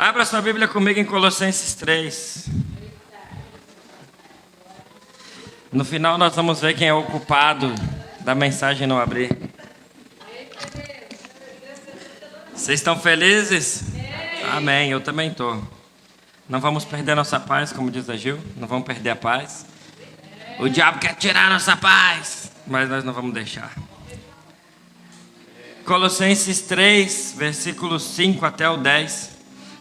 Abra sua Bíblia comigo em Colossenses 3. No final nós vamos ver quem é o culpado da mensagem não abrir. Vocês estão felizes? Amém, eu também estou. Não vamos perder nossa paz, como diz a Gil. Não vamos perder a paz. O diabo quer tirar nossa paz, mas nós não vamos deixar. Colossenses 3, versículos 5 até o 10.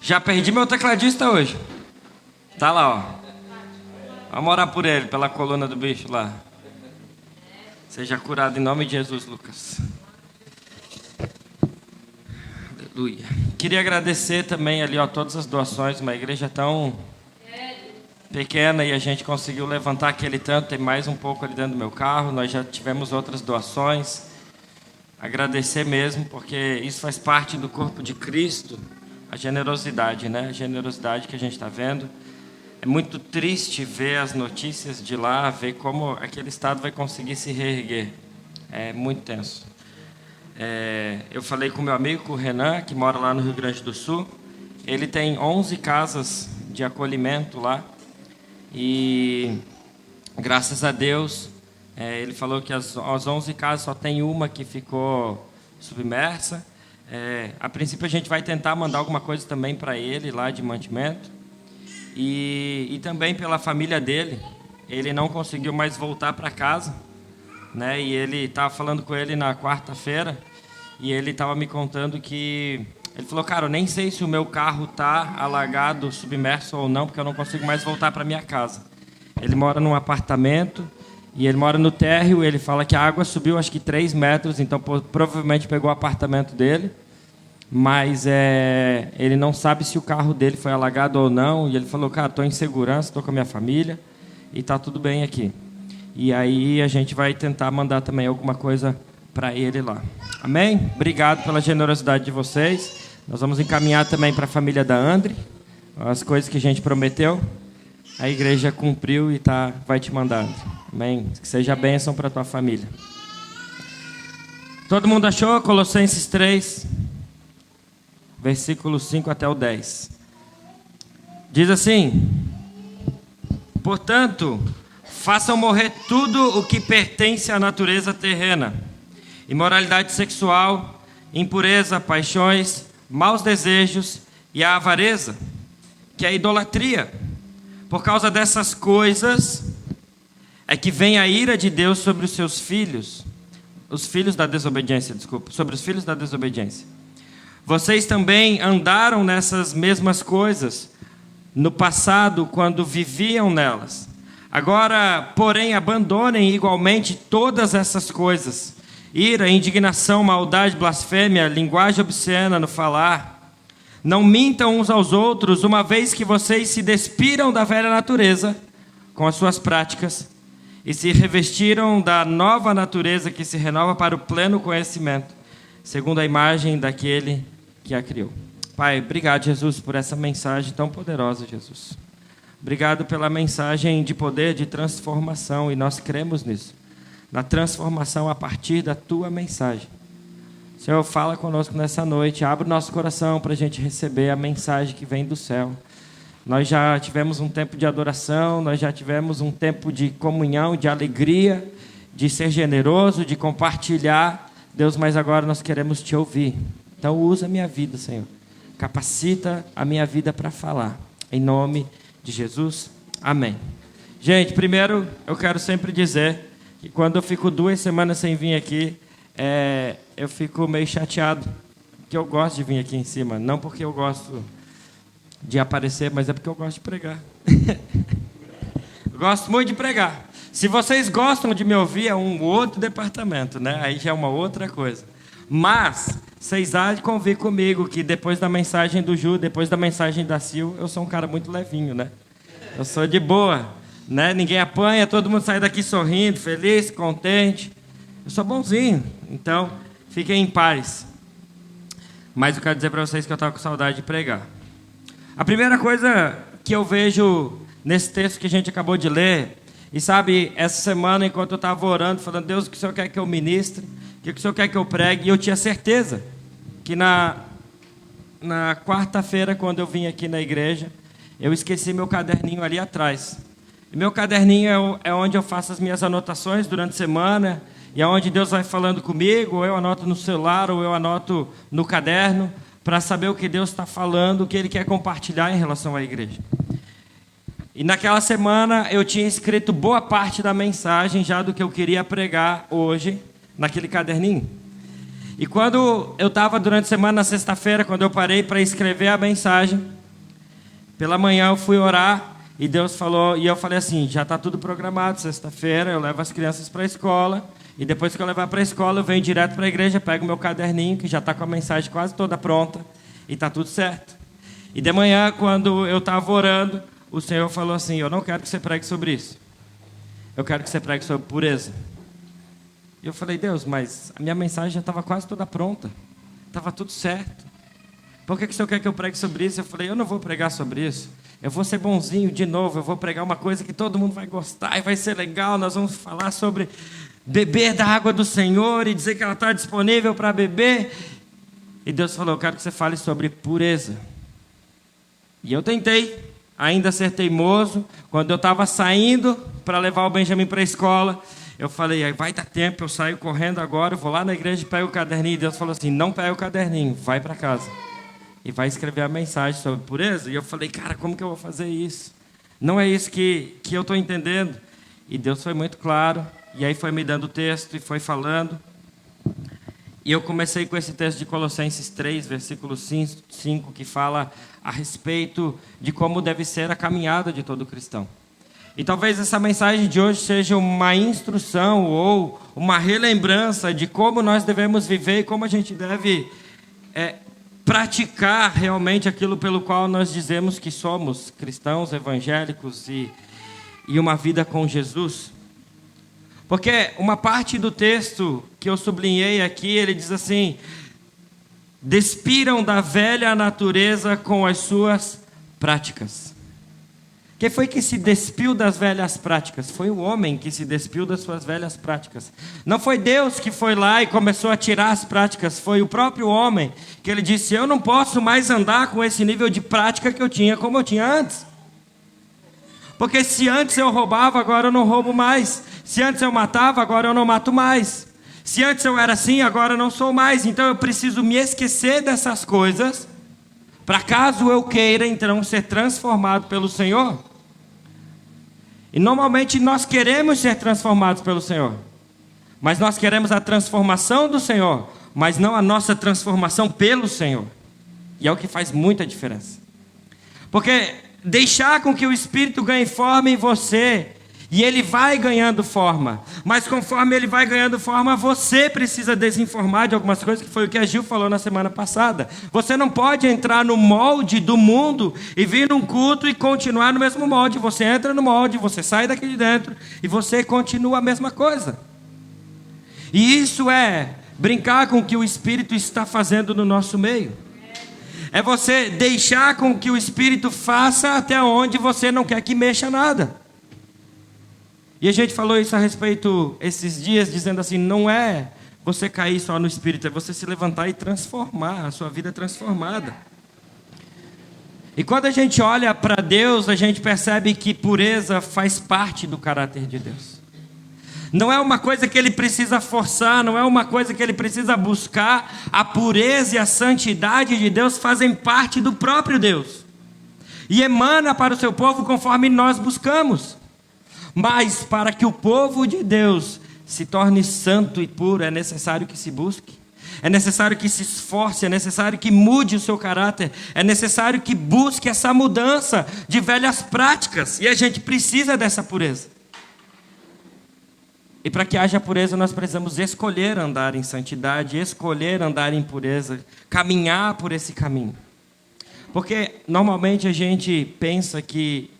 Já perdi meu tecladista hoje. Tá lá, ó. Vamos orar por ele, pela coluna do bicho lá. Seja curado em nome de Jesus, Lucas. Aleluia. Queria agradecer também ali, ó, todas as doações. Uma igreja tão pequena e a gente conseguiu levantar aquele tanto. Tem mais um pouco ali dentro do meu carro. Nós já tivemos outras doações. Agradecer mesmo, porque isso faz parte do corpo de Cristo. A generosidade, né? A generosidade que a gente está vendo. É muito triste ver as notícias de lá, ver como aquele estado vai conseguir se reerguer. É muito tenso. Eu falei com meu amigo, com o Renan, que mora lá no Rio Grande do Sul. Ele tem 11 casas de acolhimento lá. E, graças a Deus, ele falou que as 11 casas só tem uma que ficou submersa. A princípio, a gente vai tentar mandar alguma coisa também para ele lá de mantimento. E também pela família dele. Ele não conseguiu mais voltar para casa, né? E ele estava falando com ele na quarta-feira. E ele estava me contando que... Ele falou, cara, eu nem sei se o meu carro está alagado, submerso ou não, porque eu não consigo mais voltar para minha casa. Ele mora num apartamento e ele mora no térreo. Ele fala que a água subiu acho que 3 metros, então provavelmente pegou o apartamento dele. Mas ele não sabe se o carro dele foi alagado ou não. E ele falou, cara, estou em segurança, estou com a minha família e está tudo bem aqui. E aí a gente vai tentar mandar também alguma coisa para ele lá. Amém? Obrigado pela generosidade de vocês. Nós vamos encaminhar também para a família da André as coisas que a gente prometeu. A igreja cumpriu e vai te mandando. Amém? Que seja bênção para a tua família. Todo mundo achou? Colossenses 3, versículos 5 até o 10. Diz assim: portanto, façam morrer tudo o que pertence à natureza terrena: imoralidade sexual, impureza, paixões, maus desejos e a avareza, que é a idolatria. Por causa dessas coisas é que vem a ira de Deus sobre os seus filhos, os filhos da desobediência, sobre os filhos da desobediência. Vocês também andaram nessas mesmas coisas no passado, quando viviam nelas. Agora, porém, abandonem igualmente todas essas coisas: ira, indignação, maldade, blasfêmia, linguagem obscena no falar. Não mintam uns aos outros, uma vez que vocês se despiram da velha natureza com as suas práticas e se revestiram da nova natureza que se renova para o pleno conhecimento, segundo a imagem daquele que a criou. Pai, obrigado, Jesus, por essa mensagem tão poderosa, Jesus. Obrigado pela mensagem de poder, de transformação, e nós cremos nisso, na transformação a partir da tua mensagem. Senhor, fala conosco nessa noite, abre o nosso coração para a gente receber a mensagem que vem do céu. Nós já tivemos um tempo de adoração, nós já tivemos um tempo de comunhão, de alegria, de ser generoso, de compartilhar. Deus, mas agora nós queremos te ouvir. Então usa a minha vida, Senhor. Capacita a minha vida para falar. Em nome de Jesus, amém. Gente, primeiro eu quero sempre dizer que quando eu fico 2 semanas sem vir aqui, eu fico meio chateado, porque eu gosto de vir aqui em cima. Não porque eu gosto de aparecer, mas é porque eu gosto de pregar. Eu gosto muito de pregar. Se vocês gostam de me ouvir, é um outro departamento, né? Aí já é uma outra coisa. Mas vocês há de convir comigo que depois da mensagem do Ju, depois da mensagem da Sil, eu sou um cara muito levinho, né? Eu sou de boa, né? Ninguém apanha, todo mundo sai daqui sorrindo, feliz, contente. Eu sou bonzinho, então fiquem em paz. Mas eu quero dizer para vocês que eu estava com saudade de pregar. A primeira coisa que eu vejo nesse texto que a gente acabou de ler, e sabe, essa semana, enquanto eu estava orando, falando, Deus, o que o Senhor quer que eu ministre? O que o Senhor quer que eu pregue? E eu tinha certeza que na na quarta-feira, quando eu vim aqui na igreja, eu esqueci meu caderninho ali atrás. E meu caderninho é onde eu faço as minhas anotações durante a semana, e é onde Deus vai falando comigo, ou eu anoto no celular, ou eu anoto no caderno, para saber o que Deus está falando, o que Ele quer compartilhar em relação à igreja. E naquela semana eu tinha escrito boa parte da mensagem já do que eu queria pregar hoje, naquele caderninho. E quando eu estava durante a semana, na sexta-feira, quando eu parei para escrever a mensagem, pela manhã eu fui orar e Deus falou, e eu falei assim, já está tudo programado, sexta-feira eu levo as crianças para a escola, e depois que eu levar para a escola eu venho direto para a igreja, pego o meu caderninho, que já está com a mensagem quase toda pronta, e está tudo certo. E de manhã, quando eu estava orando, o Senhor falou assim, eu não quero que você pregue sobre isso, eu quero que você pregue sobre pureza. E eu falei, Deus, mas a minha mensagem já estava quase toda pronta. Estava tudo certo. Por que o Senhor quer que eu pregue sobre isso? Eu falei, eu não vou pregar sobre isso. Eu vou ser bonzinho de novo. Eu vou pregar uma coisa que todo mundo vai gostar e vai ser legal. Nós vamos falar sobre beber da água do Senhor e dizer que ela está disponível para beber. E Deus falou, eu quero que você fale sobre pureza. E eu tentei, ainda ser teimoso. Quando eu estava saindo para levar o Benjamin para a escola, eu falei, vai dar tempo, eu saio correndo agora, eu vou lá na igreja e pego o caderninho. E Deus falou assim, não pega o caderninho, vai para casa. E vai escrever a mensagem sobre pureza. E eu falei, cara, como que eu vou fazer isso? Não é isso que eu estou entendendo. E Deus foi muito claro. E aí foi me dando o texto e foi falando. E eu comecei com esse texto de Colossenses 3, versículo 5, que fala a respeito de como deve ser a caminhada de todo cristão. E talvez essa mensagem de hoje seja uma instrução ou uma relembrança de como nós devemos viver e como a gente deve praticar realmente aquilo pelo qual nós dizemos que somos cristãos, evangélicos e uma vida com Jesus. Porque uma parte do texto que eu sublinhei aqui, ele diz assim, despiram da velha natureza com as suas práticas. Quem foi que se despiu das velhas práticas? Foi o homem que se despiu das suas velhas práticas. Não foi Deus que foi lá e começou a tirar as práticas. Foi o próprio homem que ele disse, eu não posso mais andar com esse nível de prática que eu tinha como eu tinha antes. Porque se antes eu roubava, agora eu não roubo mais. Se antes eu matava, agora eu não mato mais. Se antes eu era assim, agora eu não sou mais. Então eu preciso me esquecer dessas coisas, para caso eu queira então ser transformado pelo Senhor. E normalmente nós queremos ser transformados pelo Senhor, mas nós queremos a transformação do Senhor, mas não a nossa transformação pelo Senhor. E é o que faz muita diferença. Porque deixar com que o Espírito ganhe forma em você, e ele vai ganhando forma, mas conforme ele vai ganhando forma, você precisa desinformar de algumas coisas, que foi o que a Gil falou na semana passada. Você não pode entrar no molde do mundo e vir num culto e continuar no mesmo molde. Você entra no molde, você sai daqui de dentro e você continua a mesma coisa. E isso é brincar com o que o Espírito está fazendo no nosso meio. É você deixar com que o Espírito faça até onde você não quer que mexa nada. E a gente falou isso a respeito esses dias, dizendo assim, não é você cair só no Espírito, é você se levantar e transformar, a sua vida é transformada. E quando a gente olha para Deus, a gente percebe que pureza faz parte do caráter de Deus. Não é uma coisa que Ele precisa forçar, não é uma coisa que Ele precisa buscar. A pureza e a santidade de Deus fazem parte do próprio Deus. E emana para o seu povo conforme nós buscamos. Mas para que o povo de Deus se torne santo e puro, é necessário que se busque. É necessário que se esforce, é necessário que mude o seu caráter. É necessário que busque essa mudança de velhas práticas. E a gente precisa dessa pureza. E para que haja pureza, nós precisamos escolher andar em santidade, escolher andar em pureza, caminhar por esse caminho. Porque normalmente a gente pensa que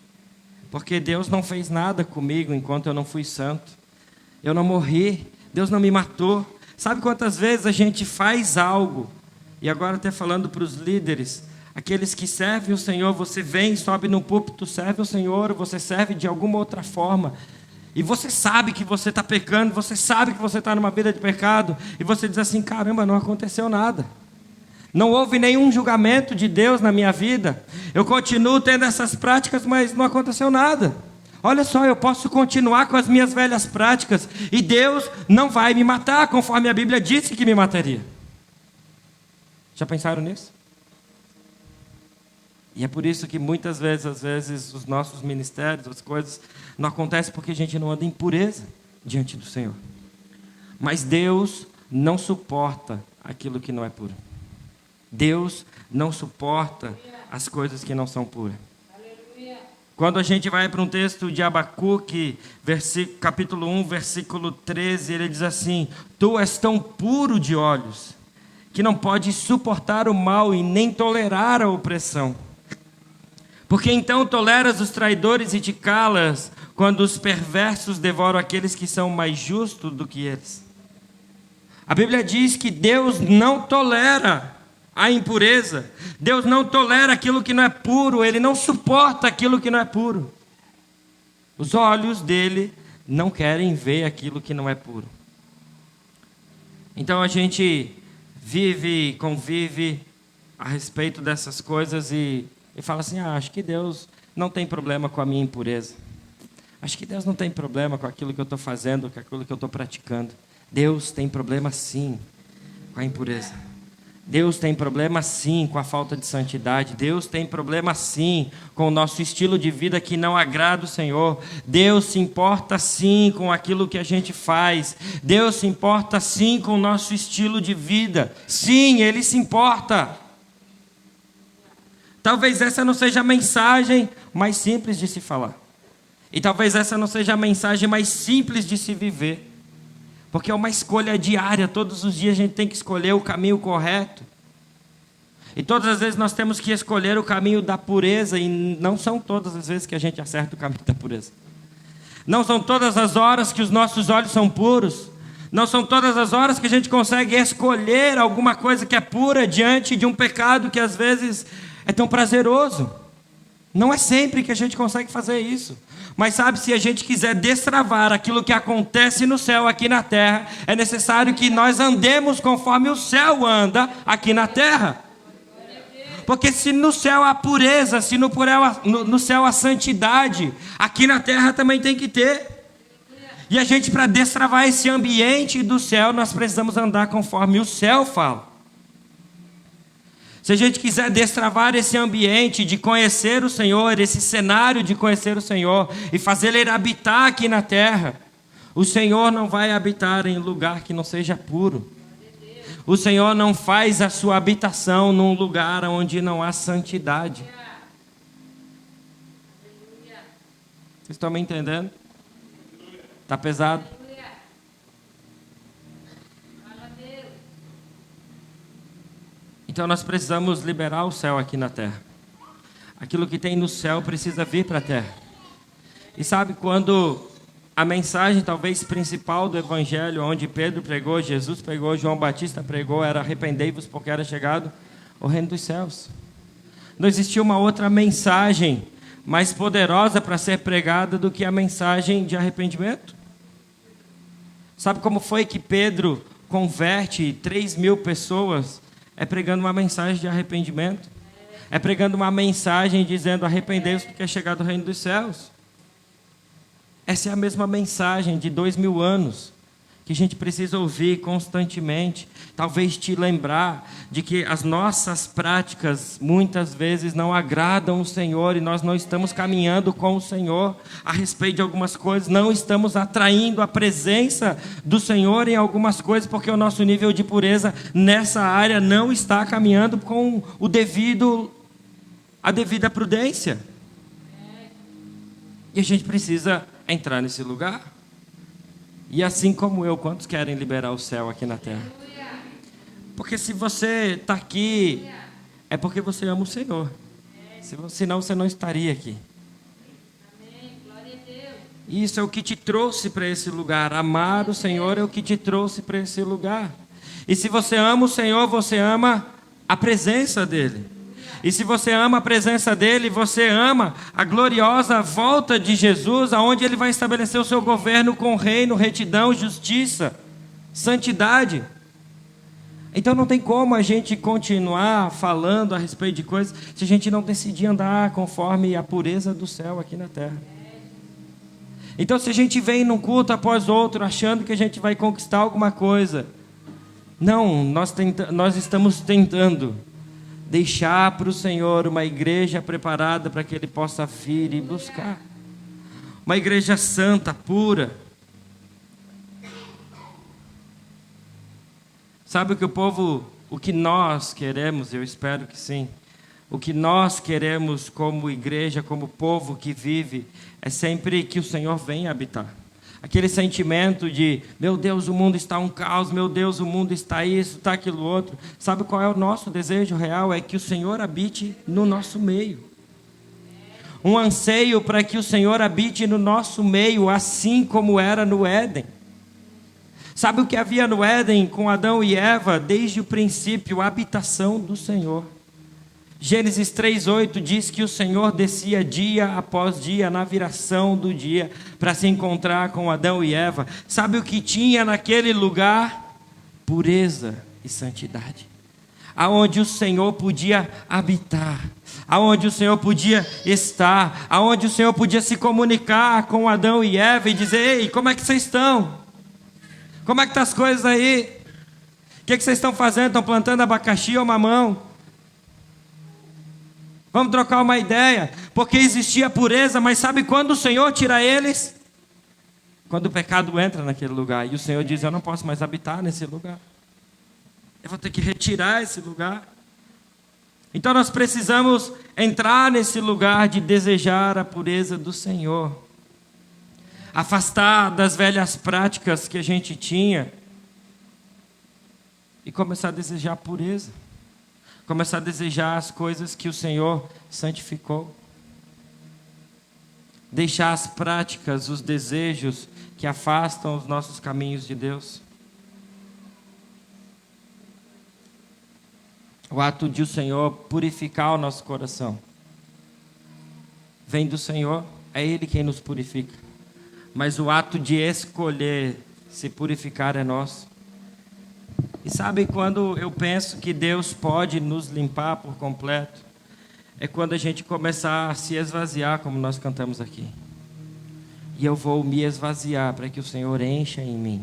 porque Deus não fez nada comigo enquanto eu não fui santo. Eu não morri, Deus não me matou. Sabe quantas vezes a gente faz algo, e agora até falando para os líderes, aqueles que servem o Senhor, você vem, sobe no púlpito, serve o Senhor, você serve de alguma outra forma, e você sabe que você está pecando, você sabe que você está numa vida de pecado, e você diz assim, caramba, não aconteceu nada. Não houve nenhum julgamento de Deus na minha vida. Eu continuo tendo essas práticas, mas não aconteceu nada. Olha só, eu posso continuar com as minhas velhas práticas e Deus não vai me matar, conforme a Bíblia disse que me mataria. Já pensaram nisso? E é por isso que muitas vezes, às vezes, os nossos ministérios, as coisas, não acontecem porque a gente não anda em pureza diante do Senhor. Mas Deus não suporta aquilo que não é puro. Deus não suporta as coisas que não são puras. Quando a gente vai para um texto de Abacuque, capítulo 1, versículo 13, ele diz assim: Tu és tão puro de olhos, que não podes suportar o mal e nem tolerar a opressão. Porque então toleras os traidores e te calas, quando os perversos devoram aqueles que são mais justos do que eles. A Bíblia diz que Deus não tolera a impureza. Deus não tolera aquilo que não é puro. Ele não suporta aquilo que não é puro. Os olhos dele não querem ver aquilo que não é puro. Então a gente vive, convive a respeito dessas coisas e fala assim: acho que Deus não tem problema com a minha impureza. Acho que Deus não tem problema com aquilo que eu estou fazendo, com aquilo que eu estou praticando. Deus tem problema sim com a impureza. Deus tem problema sim com a falta de santidade. Deus tem problema sim com o nosso estilo de vida que não agrada o Senhor. Deus se importa sim com aquilo que a gente faz. Deus se importa sim com o nosso estilo de vida. Sim, Ele se importa. Talvez essa não seja a mensagem mais simples de se falar. E talvez essa não seja a mensagem mais simples de se viver. Porque é uma escolha diária, todos os dias a gente tem que escolher o caminho correto. E todas as vezes nós temos que escolher o caminho da pureza, e não são todas as vezes que a gente acerta o caminho da pureza. Não são todas as horas que os nossos olhos são puros. Não são todas as horas que a gente consegue escolher alguma coisa que é pura diante de um pecado que às vezes é tão prazeroso. Não é sempre que a gente consegue fazer isso. Mas sabe, se a gente quiser destravar aquilo que acontece no céu aqui na terra, é necessário que nós andemos conforme o céu anda aqui na terra. Porque se no céu há pureza, se no céu há santidade, aqui na terra também tem que ter. E a gente, para destravar esse ambiente do céu, nós precisamos andar conforme o céu fala. Se a gente quiser destravar esse ambiente de conhecer o Senhor, esse cenário de conhecer o Senhor e fazer Ele habitar aqui na terra, o Senhor não vai habitar em lugar que não seja puro. O Senhor não faz a sua habitação num lugar onde não há santidade. Vocês estão me entendendo? Está pesado? Então nós precisamos liberar o céu aqui na terra. Aquilo que tem no céu precisa vir para a terra. E sabe, quando a mensagem talvez principal do Evangelho, onde Pedro pregou, Jesus pregou, João Batista pregou, era: arrependei-vos porque era chegado o reino dos céus. Não existia uma outra mensagem mais poderosa para ser pregada do que a mensagem de arrependimento. Sabe como foi que Pedro converte 3.000 pessoas? É pregando uma mensagem de arrependimento. É pregando uma mensagem dizendo: arrependei-vos porque é chegado o reino dos céus. Essa é a mesma mensagem de 2.000 anos que a gente precisa ouvir constantemente. Talvez te lembrar de que as nossas práticas muitas vezes não agradam o Senhor e nós não estamos caminhando com o Senhor a respeito de algumas coisas, não estamos atraindo a presença do Senhor em algumas coisas, porque o nosso nível de pureza nessa área não está caminhando com a devida prudência. E a gente precisa entrar nesse lugar. E assim como eu, quantos querem liberar o céu aqui na terra? Porque se você está aqui, é porque você ama o Senhor. Senão você não estaria aqui. Isso é o que te trouxe para esse lugar. Amar o Senhor é o que te trouxe para esse lugar. E se você ama o Senhor, você ama a presença dEle. E se você ama a presença dEle, você ama a gloriosa volta de Jesus, aonde Ele vai estabelecer o seu governo com reino, retidão, justiça, santidade. Então não tem como a gente continuar falando a respeito de coisas se a gente não decidir andar conforme a pureza do céu aqui na terra. Então se a gente vem num culto após outro achando que a gente vai conquistar alguma coisa, não, nós estamos tentando deixar para o Senhor uma igreja preparada para que Ele possa vir e buscar. Uma igreja santa, pura. Sabe o que nós queremos, eu espero que sim. O que nós queremos como igreja, como povo que vive, é sempre que o Senhor venha habitar. Aquele sentimento de, meu Deus, o mundo está um caos, meu Deus, o mundo está isso, está aquilo outro. Sabe qual é o nosso desejo real? É que o Senhor habite no nosso meio. Um anseio para que o Senhor habite no nosso meio, assim como era no Éden. Sabe o que havia no Éden com Adão e Eva? Desde o princípio, a habitação do Senhor. Gênesis 3:8 diz que o Senhor descia dia após dia, na viração do dia, para se encontrar com Adão e Eva. Sabe o que tinha naquele lugar? Pureza e santidade. Aonde o Senhor podia habitar, aonde o Senhor podia estar, aonde o Senhor podia se comunicar com Adão e Eva e dizer: ei, como é que vocês estão? Como é que estão as coisas aí? O que vocês estão fazendo? Estão plantando abacaxi ou mamão? Vamos trocar uma ideia. Porque existia pureza, mas sabe quando o Senhor tira eles? Quando o pecado entra naquele lugar. E o Senhor diz: eu não posso mais habitar nesse lugar. Eu vou ter que retirar esse lugar. Então nós precisamos entrar nesse lugar de desejar a pureza do Senhor. Afastar das velhas práticas que a gente tinha e começar a desejar a pureza, começar a desejar as coisas que o Senhor santificou, deixar as práticas, os desejos que afastam os nossos caminhos de Deus. O ato de o Senhor purificar o nosso coração vem do Senhor, é Ele quem nos purifica. Mas o ato de escolher se purificar é nosso. E sabe quando eu penso que Deus pode nos limpar por completo? É quando a gente começar a se esvaziar, como nós cantamos aqui. E eu vou me esvaziar para que o Senhor encha em mim.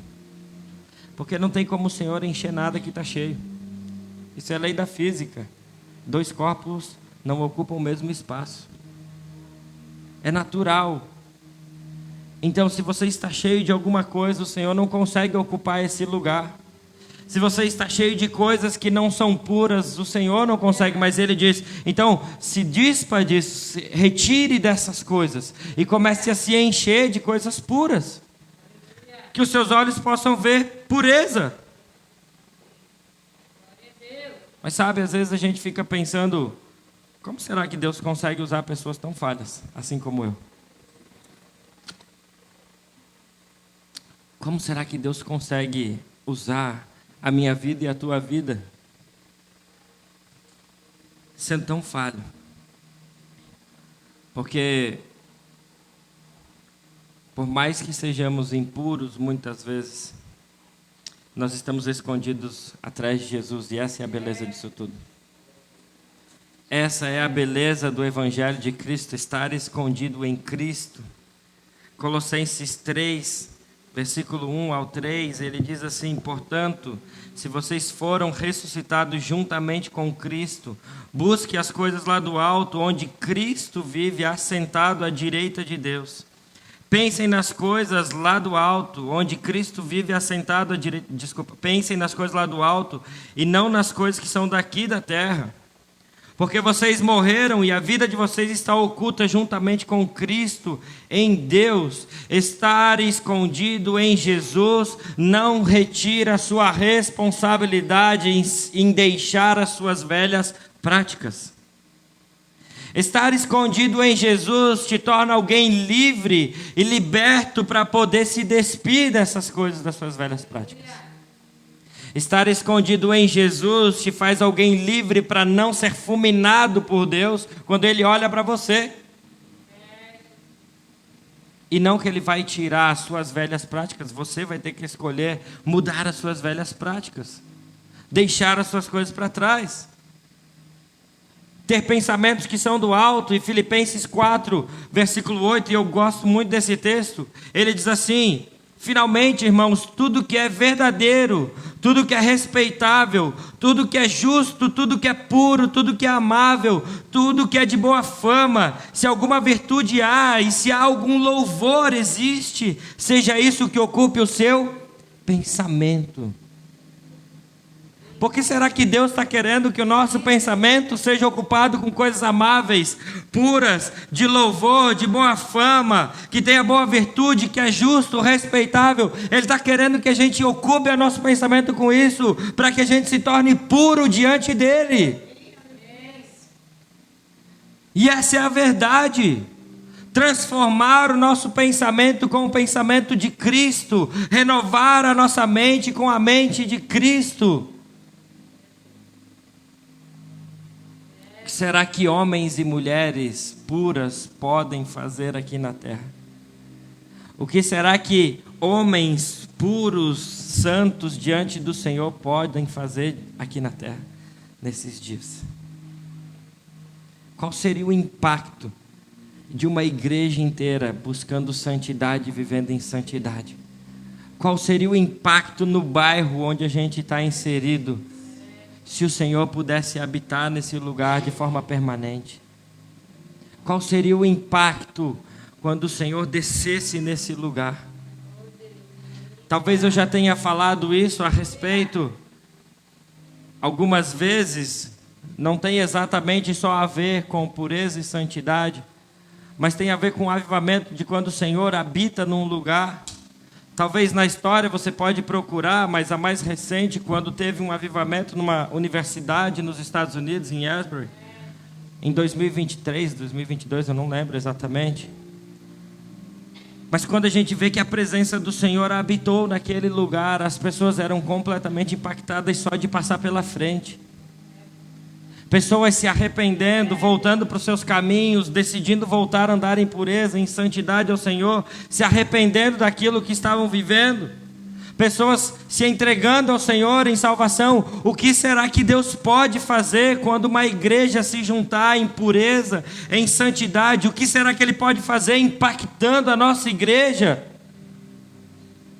Porque não tem como o Senhor encher nada que está cheio. Isso é lei da física. 2 corpos não ocupam o mesmo espaço. É natural. Então, se você está cheio de alguma coisa, o Senhor não consegue ocupar esse lugar. Se você está cheio de coisas que não são puras, o Senhor não consegue, mas Ele diz: então, se dispa disso, se retire dessas coisas e comece a se encher de coisas puras. Que os seus olhos possam ver pureza. Mas sabe, às vezes a gente fica pensando: como será que Deus consegue usar pessoas tão falhas, assim como eu? Como será que Deus consegue usar a minha vida e a tua vida sendo tão falho? Porque por mais que sejamos impuros muitas vezes, nós estamos escondidos atrás de Jesus, e essa é a beleza disso tudo. Essa é a beleza do Evangelho de Cristo, estar escondido em Cristo. Colossenses 3, versículo 1 ao 3, ele diz assim: portanto, se vocês foram ressuscitados juntamente com Cristo, busque as coisas lá do alto, onde Cristo vive assentado à direita de Deus. Pensem nas coisas lá do alto, onde Cristo vive assentado à direita. Pensem nas coisas lá do alto e não nas coisas que são daqui da terra. Porque vocês morreram e a vida de vocês está oculta juntamente com Cristo em Deus. Estar escondido em Jesus não retira a sua responsabilidade em deixar as suas velhas práticas. Estar escondido em Jesus te torna alguém livre e liberto para poder se despir dessas coisas, das suas velhas práticas. Estar escondido em Jesus te faz alguém livre para não ser fulminado por Deus quando Ele olha para você. E não que Ele vai tirar as suas velhas práticas, você vai ter que escolher mudar as suas velhas práticas. deixar as suas coisas para trás. Ter pensamentos que são do alto. E Filipenses 4, versículo 8, e eu gosto muito desse texto, ele diz assim: finalmente, irmãos, tudo que é verdadeiro, tudo que é respeitável, tudo que é justo, tudo que é puro, tudo que é amável, tudo que é de boa fama, se alguma virtude há e se há algum louvor existe, seja isso que ocupe o seu pensamento. Por que será que Deus está querendo que o nosso pensamento seja ocupado com coisas amáveis, puras, de louvor, de boa fama, que tenha boa virtude, que é justo, respeitável? Ele está querendo que a gente ocupe o nosso pensamento com isso, para que a gente se torne puro diante dEle. E essa é a verdade. Transformar o nosso pensamento com o pensamento de Cristo, renovar a nossa mente com a mente de Cristo. O que será que homens e mulheres puras podem fazer aqui na terra? O que será que homens puros, santos diante do Senhor podem fazer aqui na terra nesses dias? Qual seria o impacto de uma igreja inteira buscando santidade e vivendo em santidade? Qual seria o impacto no bairro onde a gente está inserido, se o Senhor pudesse habitar nesse lugar de forma permanente? Qual seria o impacto quando o Senhor descesse nesse lugar? Talvez eu já tenha falado isso a respeito algumas vezes. Não tem exatamente só a ver com pureza e santidade, mas tem a ver com o avivamento de quando o Senhor habita num lugar. Talvez na história você pode procurar, mas a mais recente, quando teve um avivamento numa universidade nos Estados Unidos, em Asbury, em 2023, 2022, eu não lembro exatamente. Mas quando a gente vê que a presença do Senhor habitou naquele lugar, as pessoas eram completamente impactadas só de passar pela frente. Pessoas se arrependendo, voltando para os seus caminhos, decidindo voltar a andar em pureza, em santidade ao Senhor, se arrependendo daquilo que estavam vivendo. Pessoas se entregando ao Senhor em salvação. O que será que Deus pode fazer quando uma igreja se juntar em pureza, em santidade? O que será que Ele pode fazer impactando a nossa igreja?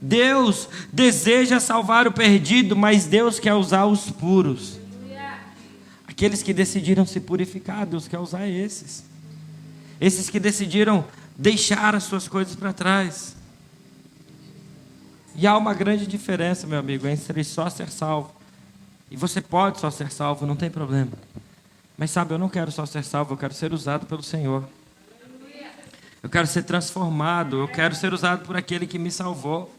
Deus deseja salvar o perdido, mas Deus quer usar os puros. Aqueles que decidiram se purificar, Deus quer usar esses. Esses que decidiram deixar as suas coisas para trás. E há uma grande diferença, meu amigo, entre só ser salvo. E você pode só ser salvo, não tem problema. Mas sabe, eu não quero só ser salvo, eu quero ser usado pelo Senhor. Eu quero ser transformado, eu quero ser usado por aquele que me salvou.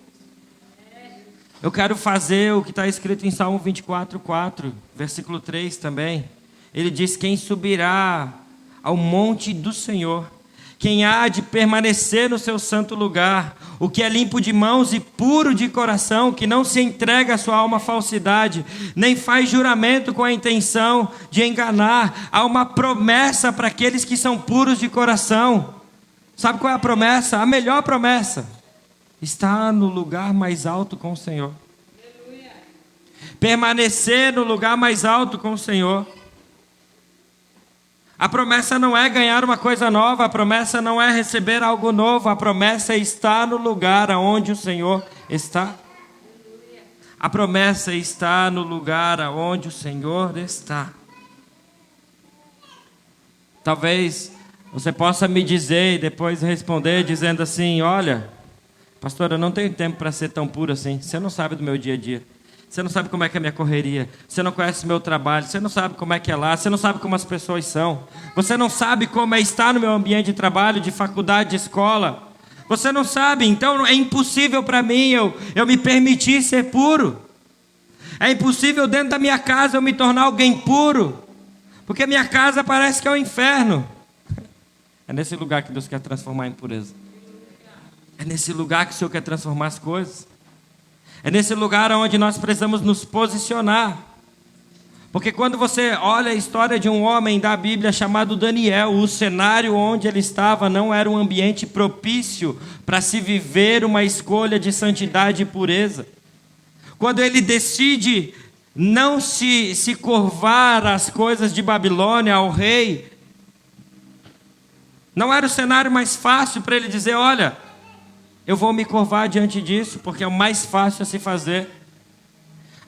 Eu quero fazer o que está escrito em Salmo 24:4, versículo 3 também. Ele diz: quem subirá ao monte do Senhor? Quem há de permanecer no seu santo lugar? O que é limpo de mãos e puro de coração, que não se entrega a sua alma à falsidade, nem faz juramento com a intenção de enganar. Há uma promessa para aqueles que são puros de coração. Sabe qual é a promessa? A melhor promessa está no lugar mais alto com o Senhor. Permanecer no lugar mais alto com o Senhor. A promessa não é ganhar uma coisa nova, a promessa não é receber algo novo, a promessa é estar no lugar onde o Senhor está. A promessa está no lugar onde o Senhor está. Talvez você possa me dizer e depois responder dizendo assim: olha, pastor, eu não tenho tempo para ser tão puro assim. Você não sabe do meu dia a dia. Você não sabe como é que é a minha correria. Você não conhece o meu trabalho. Você não sabe como é que é lá. Você não sabe como as pessoas são. Você não sabe como é estar no meu ambiente de trabalho, de faculdade, de escola. Você não sabe. Então é impossível para mim eu me permitir ser puro. É impossível dentro da minha casa eu me tornar alguém puro. Porque minha casa parece que é o inferno. É nesse lugar que Deus quer transformar em pureza. É nesse lugar que o Senhor quer transformar as coisas. É nesse lugar onde nós precisamos nos posicionar. Porque quando você olha a história de um homem da Bíblia chamado Daniel, o cenário onde ele estava não era um ambiente propício para se viver uma escolha de santidade e pureza. Quando ele decide não se curvar às coisas de Babilônia, ao rei. Não era o cenário mais fácil para ele dizer: olha, eu vou me curvar diante disso, porque é o mais fácil a se fazer.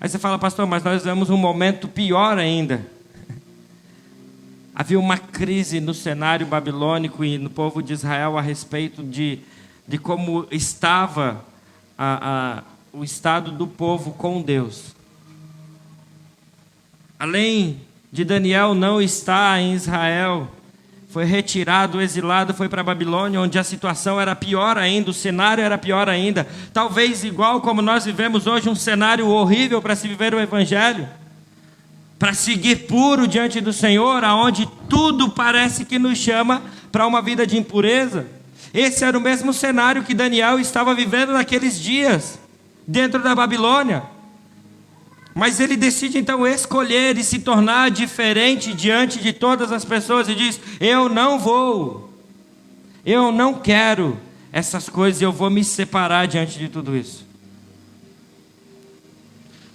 Aí você fala: pastor, mas nós vemos um momento pior ainda. Havia uma crise no cenário babilônico e no povo de Israel a respeito de como estava o estado do povo com Deus. Além de Daniel não estar em Israel, foi retirado, exilado, foi para a Babilônia, onde a situação era pior ainda, o cenário era pior ainda. Talvez igual como nós vivemos hoje, um cenário horrível para se viver o Evangelho, para seguir puro diante do Senhor, aonde tudo parece que nos chama para uma vida de impureza. Esse era o mesmo cenário que Daniel estava vivendo naqueles dias, dentro da Babilônia. Mas ele decide então escolher e se tornar diferente diante de todas as pessoas e diz: eu não quero essas coisas, eu vou me separar diante de tudo isso.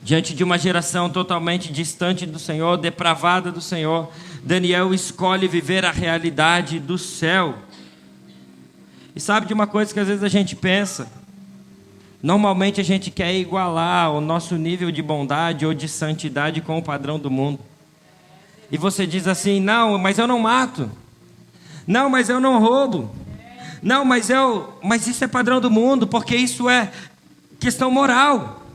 Diante de uma geração totalmente distante do Senhor, depravada do Senhor, Daniel escolhe viver a realidade do céu. E sabe de uma coisa que às vezes a gente pensa? Normalmente a gente quer igualar o nosso nível de bondade ou de santidade com o padrão do mundo. E você diz assim: não, mas eu não mato. Não, mas eu não roubo. Não, mas isso é padrão do mundo, porque isso é questão moral.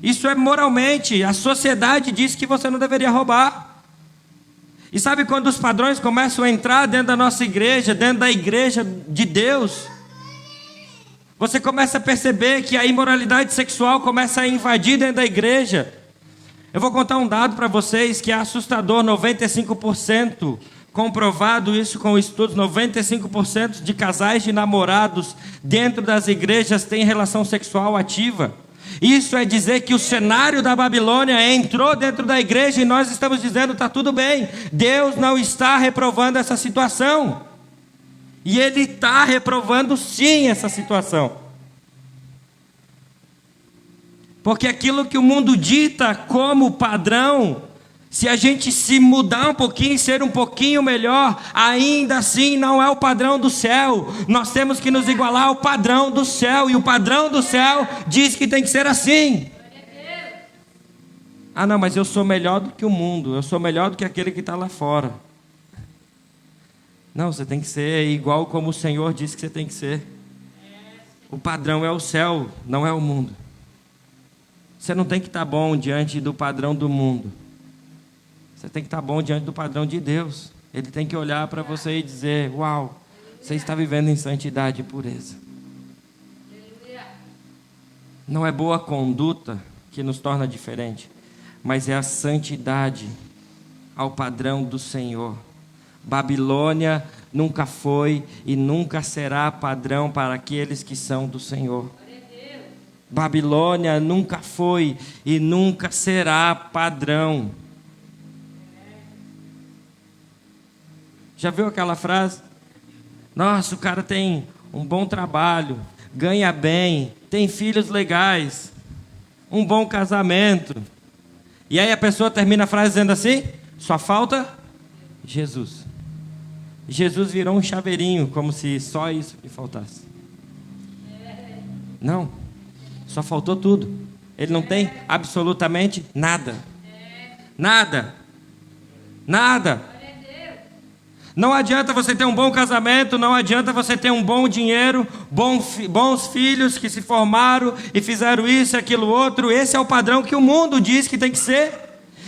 Isso é moralmente. A sociedade diz que você não deveria roubar. E sabe quando os padrões começam a entrar dentro da nossa igreja, dentro da igreja de Deus, você começa a perceber que a imoralidade sexual começa a invadir dentro da igreja. Eu vou contar um dado para vocês que é assustador: 95%, comprovado isso com estudos, 95% de casais de namorados dentro das igrejas têm relação sexual ativa. Isso é dizer que o cenário da Babilônia entrou dentro da igreja e nós estamos dizendo: está tudo bem, Deus não está reprovando essa situação. E Ele está reprovando sim essa situação. Porque aquilo que o mundo dita como padrão, se a gente se mudar um pouquinho, ser um pouquinho melhor, ainda assim não é o padrão do céu. Nós temos que nos igualar ao padrão do céu. E o padrão do céu diz que tem que ser assim. Ah não, mas eu sou melhor do que o mundo, eu sou melhor do que aquele que está lá fora. Não, você tem que ser igual como o Senhor disse que você tem que ser. O padrão é o céu, não é o mundo. Você não tem que estar bom diante do padrão do mundo. Você tem que estar bom diante do padrão de Deus. Ele tem que olhar para você e dizer: uau, você está vivendo em santidade e pureza. Não é boa conduta que nos torna diferente, mas é a santidade ao padrão do Senhor. Babilônia nunca foi e nunca será padrão para aqueles que são do Senhor. Babilônia nunca foi e nunca será padrão. Já viu aquela frase? Nossa, o cara tem um bom trabalho, ganha bem, tem filhos legais, um bom casamento. E aí a pessoa termina a frase dizendo assim: só falta Jesus. Jesus virou um chaveirinho, como se só isso que faltasse. Não, só faltou tudo. Ele não tem absolutamente nada. Nada. Nada. Não adianta você ter um bom casamento, não adianta você ter um bom dinheiro, bons filhos que se formaram e fizeram isso e aquilo outro. Esse é o padrão que o mundo diz que tem que ser.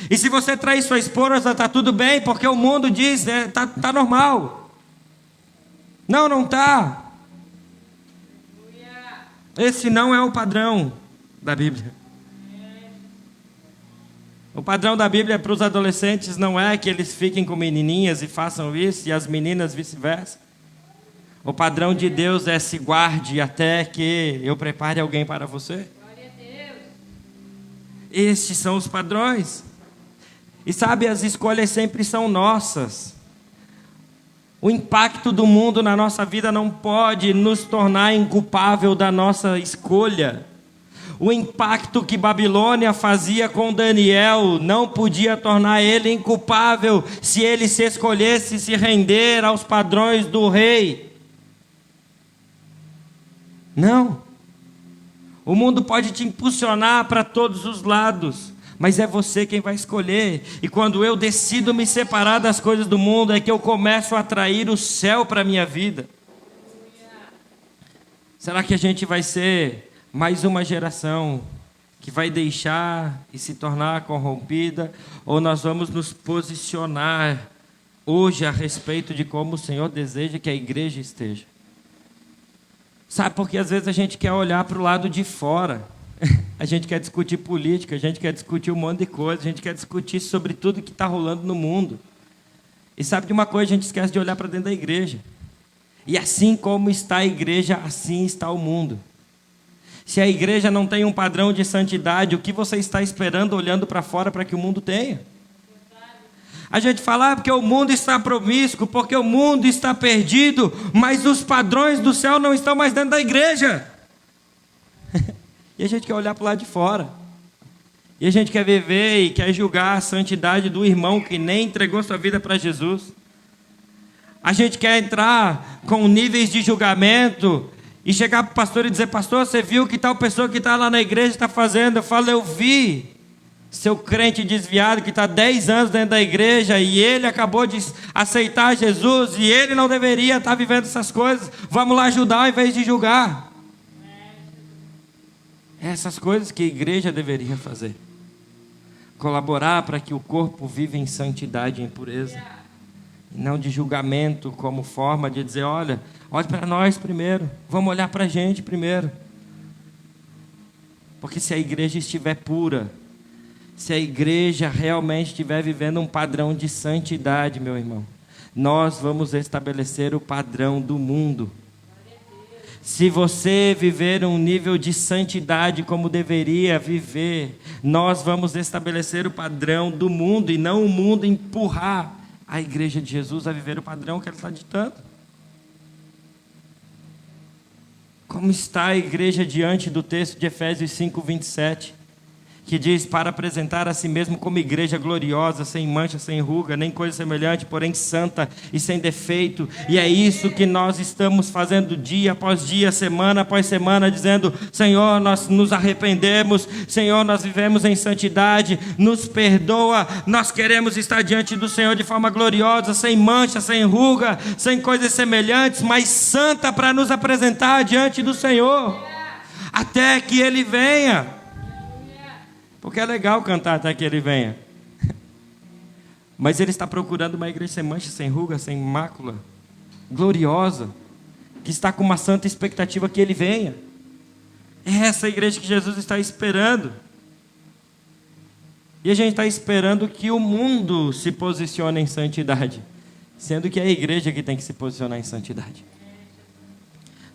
E se você trair sua esposa, está tudo bem, porque o mundo diz, tá normal. Não está. Esse não é o padrão da Bíblia. O padrão da Bíblia para os adolescentes não é que eles fiquem com menininhas e façam isso, e as meninas vice-versa. O padrão de Deus é: se guarde até que eu prepare alguém para você. Estes são os padrões. E sabe, as escolhas sempre são nossas. O impacto do mundo na nossa vida não pode nos tornar inculpável da nossa escolha. O impacto que Babilônia fazia com Daniel não podia tornar ele inculpável se ele se escolhesse se render aos padrões do rei. Não. O mundo pode te impulsionar para todos os lados, mas é você quem vai escolher. E quando eu decido me separar das coisas do mundo, é que eu começo a atrair o céu para a minha vida. Será que a gente vai ser mais uma geração que vai deixar e se tornar corrompida? Ou nós vamos nos posicionar hoje a respeito de como o Senhor deseja que a igreja esteja? Sabe, porque às vezes a gente quer olhar para o lado de fora. A gente quer discutir política, a gente quer discutir um monte de coisa, a gente quer discutir sobre tudo que está rolando no mundo. E sabe de uma coisa, a gente esquece de olhar para dentro da igreja. E assim como está a igreja, assim está o mundo. Se a igreja não tem um padrão de santidade, o que você está esperando olhando para fora para que o mundo tenha? A gente fala, porque o mundo está promíscuo, porque o mundo está perdido, mas os padrões do céu não estão mais dentro da igreja. E a gente quer olhar para o lado de fora. E a gente quer viver e quer julgar a santidade do irmão que nem entregou sua vida para Jesus. A gente quer entrar com níveis de julgamento e chegar para o pastor e dizer, pastor, você viu que tal pessoa que está lá na igreja está fazendo? Eu falo, eu vi. Seu crente desviado que está 10 anos dentro da igreja e ele acabou de aceitar Jesus e ele não deveria estar vivendo essas coisas. Vamos lá ajudar ao invés de julgar. Essas coisas que a igreja deveria fazer. Colaborar para que o corpo viva em santidade e em pureza. E não de julgamento como forma de dizer, olhe para nós primeiro. Vamos olhar para a gente primeiro. Porque se a igreja estiver pura, se a igreja realmente estiver vivendo um padrão de santidade, meu irmão, nós vamos estabelecer o padrão do mundo. Se você viver um nível de santidade como deveria viver, nós vamos estabelecer o padrão do mundo e não o mundo empurrar a igreja de Jesus a viver o padrão que ela está ditando. Como está a igreja diante do texto de Efésios 5:27? Que diz, para apresentar a si mesmo como igreja gloriosa, sem mancha, sem ruga, nem coisa semelhante, porém santa e sem defeito. E é isso que nós estamos fazendo dia após dia, semana após semana, dizendo, Senhor, nós nos arrependemos, Senhor, nós vivemos em santidade, nos perdoa, nós queremos estar diante do Senhor de forma gloriosa, sem mancha, sem ruga, sem coisas semelhantes, mas santa para nos apresentar diante do Senhor, até que Ele venha. Porque é legal cantar até que Ele venha. Mas Ele está procurando uma igreja sem mancha, sem ruga, sem mácula, gloriosa, que está com uma santa expectativa que Ele venha. É essa igreja que Jesus está esperando. E a gente está esperando que o mundo se posicione em santidade, sendo que é a igreja que tem que se posicionar em santidade.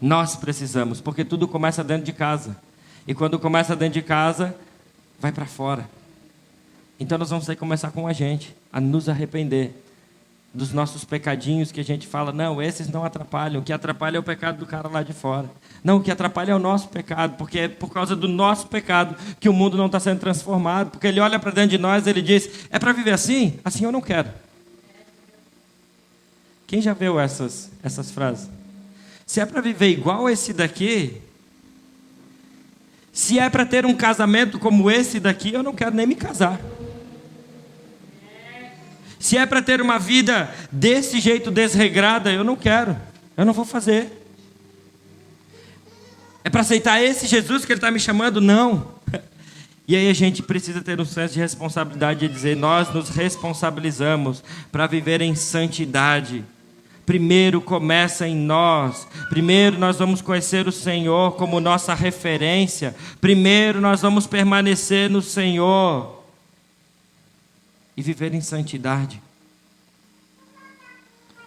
Nós precisamos, porque tudo começa dentro de casa. E quando começa dentro de casa, vai para fora. Então nós vamos ter que começar com a gente, a nos arrepender dos nossos pecadinhos que a gente fala, não, esses não atrapalham, o que atrapalha é o pecado do cara lá de fora. Não, o que atrapalha é o nosso pecado, porque é por causa do nosso pecado que o mundo não está sendo transformado, porque ele olha para dentro de nós e ele diz, é para viver assim? Assim eu não quero. Quem já viu essas frases? Se é para viver igual esse daqui, se é para ter um casamento como esse daqui, eu não quero nem me casar. Se é para ter uma vida desse jeito desregrada, eu não quero. Eu não vou fazer. É para aceitar esse Jesus que Ele está me chamando? Não. E aí a gente precisa ter um senso de responsabilidade de dizer, nós nos responsabilizamos para viver em santidade. Primeiro começa em nós. Primeiro nós vamos conhecer o Senhor como nossa referência. Primeiro nós vamos permanecer no Senhor e viver em santidade.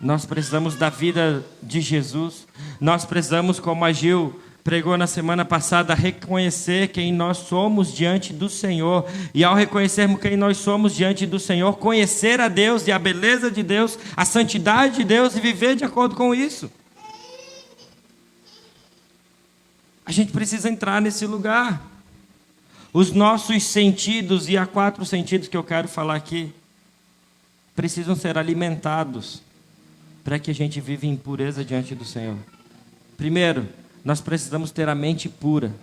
Nós precisamos da vida de Jesus. Nós precisamos, como a Gil pregou na semana passada, reconhecer quem nós somos diante do Senhor. E ao reconhecermos quem nós somos diante do Senhor, conhecer a Deus e a beleza de Deus, a santidade de Deus e viver de acordo com isso. A gente precisa entrar nesse lugar. Os nossos sentidos, e há 4 sentidos que eu quero falar aqui, precisam ser alimentados para que a gente viva em pureza diante do Senhor. Primeiro, nós precisamos ter a mente pura.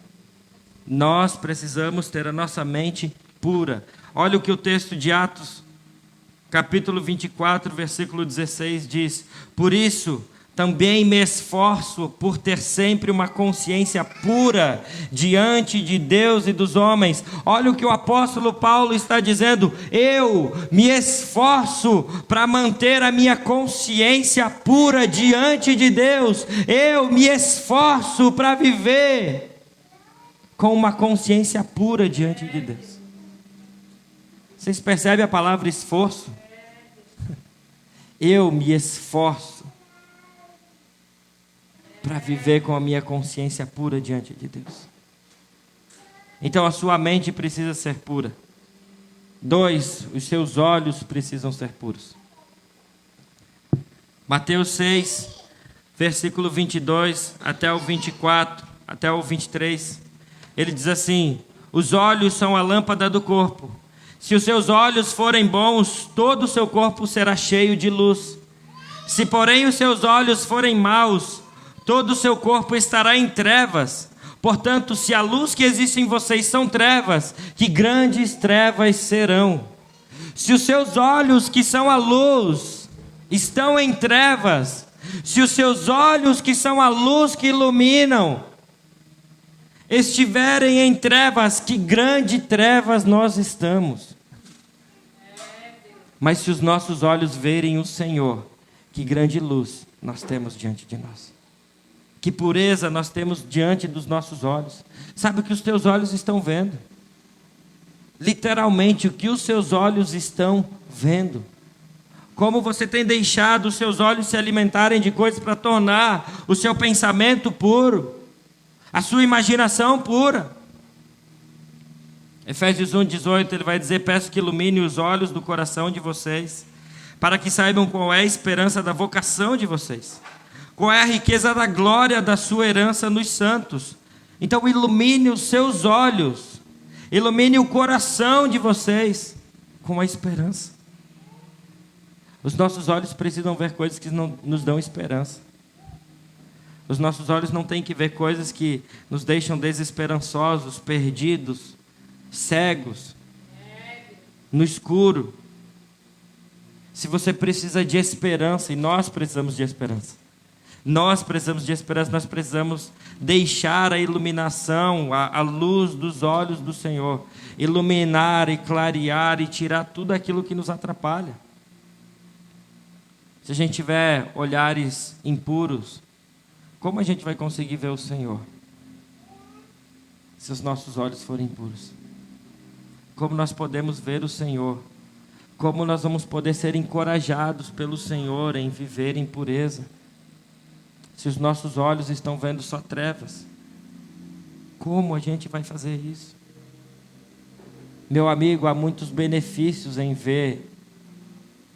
Nós precisamos ter a nossa mente pura. Olha o que o texto de Atos, capítulo 24, versículo 16 diz: por isso, também me esforço por ter sempre uma consciência pura diante de Deus e dos homens. Olha o que o apóstolo Paulo está dizendo: eu me esforço para manter a minha consciência pura diante de Deus. Eu me esforço para viver com uma consciência pura diante de Deus. Vocês percebem a palavra esforço? Eu me esforço para viver com a minha consciência pura diante de Deus. Então a sua mente precisa ser pura. 2, os seus olhos precisam ser puros. Mateus 6, versículo 22 até o 24, até o 23. Ele diz assim: os olhos são a lâmpada do corpo. Se os seus olhos forem bons, todo o seu corpo será cheio de luz. Se, porém, os seus olhos forem maus, todo o seu corpo estará em trevas. Portanto, se a luz que existe em vocês são trevas, que grandes trevas serão. Se os seus olhos, que são a luz, estão em trevas, se os seus olhos, que são a luz que iluminam, estiverem em trevas, que grande trevas nós estamos. Mas se os nossos olhos verem o Senhor, que grande luz nós temos diante de nós. Que pureza nós temos diante dos nossos olhos. Sabe o que os teus olhos estão vendo? Literalmente, o que os seus olhos estão vendo. Como você tem deixado os seus olhos se alimentarem de coisas para tornar o seu pensamento puro, a sua imaginação pura. Efésios 1:18, ele vai dizer: peço que ilumine os olhos do coração de vocês, para que saibam qual é a esperança da vocação de vocês, qual é a riqueza da glória da sua herança nos santos. Então ilumine os seus olhos, ilumine o coração de vocês com a esperança. Os nossos olhos precisam ver coisas que não nos dão esperança. Os nossos olhos não têm que ver coisas que nos deixam desesperançosos, perdidos, cegos, no escuro. Se você precisa de esperança, e nós precisamos de esperança, nós precisamos deixar a iluminação, a luz dos olhos do Senhor, iluminar e clarear e tirar tudo aquilo que nos atrapalha. Se a gente tiver olhares impuros, como a gente vai conseguir ver o Senhor? Se os nossos olhos forem puros. Como nós podemos ver o Senhor? Como nós vamos poder ser encorajados pelo Senhor em viver em pureza? Se os nossos olhos estão vendo só trevas, como a gente vai fazer isso? Meu amigo, há muitos benefícios em ver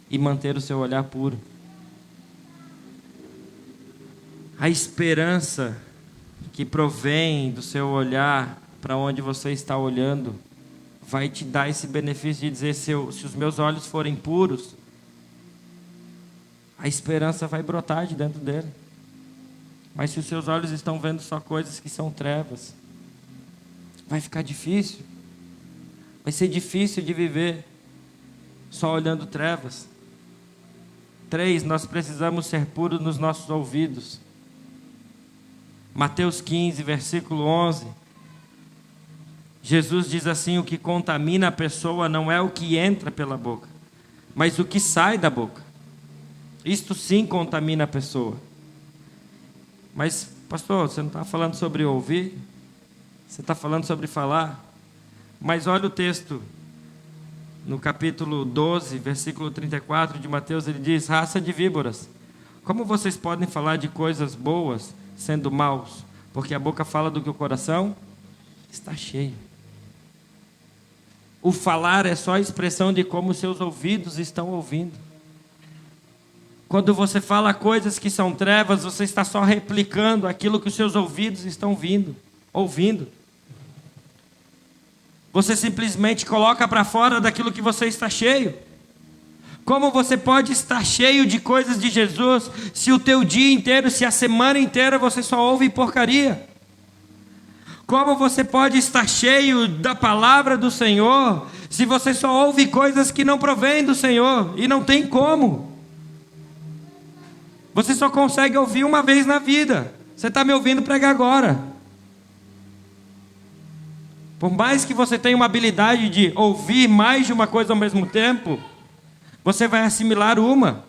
e manter o seu olhar puro. A esperança que provém do seu olhar para onde você está olhando vai te dar esse benefício de dizer: se os meus olhos forem puros, a esperança vai brotar de dentro dele. Mas se os seus olhos estão vendo só coisas que são trevas, vai ficar difícil. Vai ser difícil de viver só olhando trevas. 3, nós precisamos ser puros nos nossos ouvidos. Mateus 15, versículo 11. Jesus diz assim: o que contamina a pessoa não é o que entra pela boca, mas o que sai da boca. Isto sim contamina a pessoa. Mas, pastor, você não está falando sobre ouvir? Você está falando sobre falar? Mas olha o texto, no capítulo 12, versículo 34 de Mateus, ele diz: raça de víboras, como vocês podem falar de coisas boas sendo maus? Porque a boca fala do que o coração está cheio. O falar é só a expressão de como seus ouvidos estão ouvindo. Quando você fala coisas que são trevas, você está só replicando aquilo que os seus ouvidos estão ouvindo. Você simplesmente coloca para fora daquilo que você está cheio. Como você pode estar cheio de coisas de Jesus se o teu dia inteiro, se a semana inteira você só ouve porcaria? Como você pode estar cheio da palavra do Senhor se você só ouve coisas que não provêm do Senhor? E não tem como. Você só consegue ouvir uma vez na vida. Você está me ouvindo pregar agora. Por mais que você tenha uma habilidade de ouvir mais de uma coisa ao mesmo tempo, você vai assimilar uma.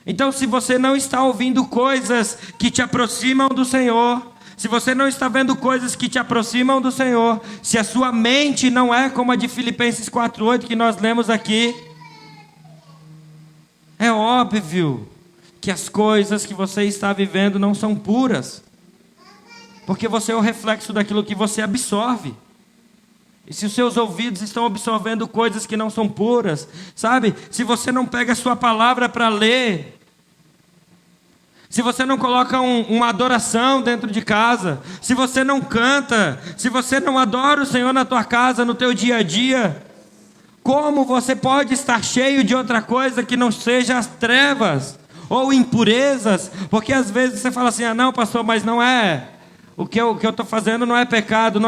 Então, se você não está ouvindo coisas que te aproximam do Senhor, se você não está vendo coisas que te aproximam do Senhor, se a sua mente não é como a de Filipenses 4:8 que nós lemos aqui, é óbvio que as coisas que você está vivendo não são puras, porque você é o reflexo daquilo que você absorve. E se os seus ouvidos estão absorvendo coisas que não são puras, sabe? Se você não pega a sua palavra para ler, se você não coloca uma adoração dentro de casa, se você não canta, se você não adora o Senhor na tua casa, no teu dia a dia, como você pode estar cheio de outra coisa que não seja as trevas ou impurezas? Porque às vezes você fala assim, não pastor, mas não é... O que eu estou fazendo não é pecado,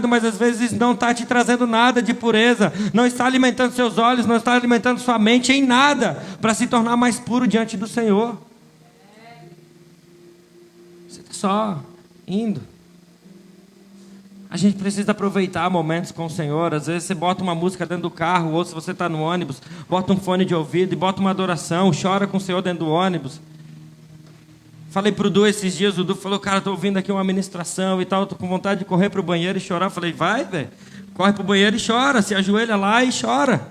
mas às vezes não está te trazendo nada de pureza, não está alimentando seus olhos, não está alimentando sua mente em nada, para se tornar mais puro diante do Senhor. Você está só indo. A gente precisa aproveitar momentos com o Senhor. Às vezes você bota uma música dentro do carro, ou se você está no ônibus, bota um fone de ouvido e bota uma adoração, chora com o Senhor dentro do ônibus. Falei pro Du esses dias, o Du falou, cara, estou ouvindo aqui uma ministração e tal, estou com vontade de correr pro banheiro e chorar. Falei, vai, velho, corre pro banheiro e chora, se ajoelha lá e chora.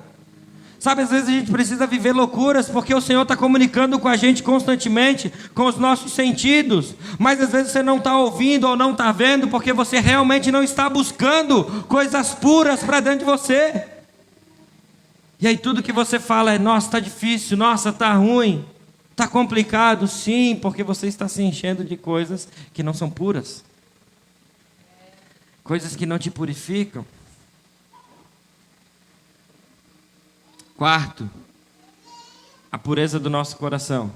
Sabe, às vezes a gente precisa viver loucuras, porque o Senhor está comunicando com a gente constantemente, com os nossos sentidos, mas às vezes você não está ouvindo ou não está vendo, porque você realmente não está buscando coisas puras para dentro de você. E aí tudo que você fala é, nossa, está difícil, nossa, está ruim. Está complicado? Sim, porque você está se enchendo de coisas que não são puras. Coisas que não te purificam. Quarto, a pureza do nosso coração.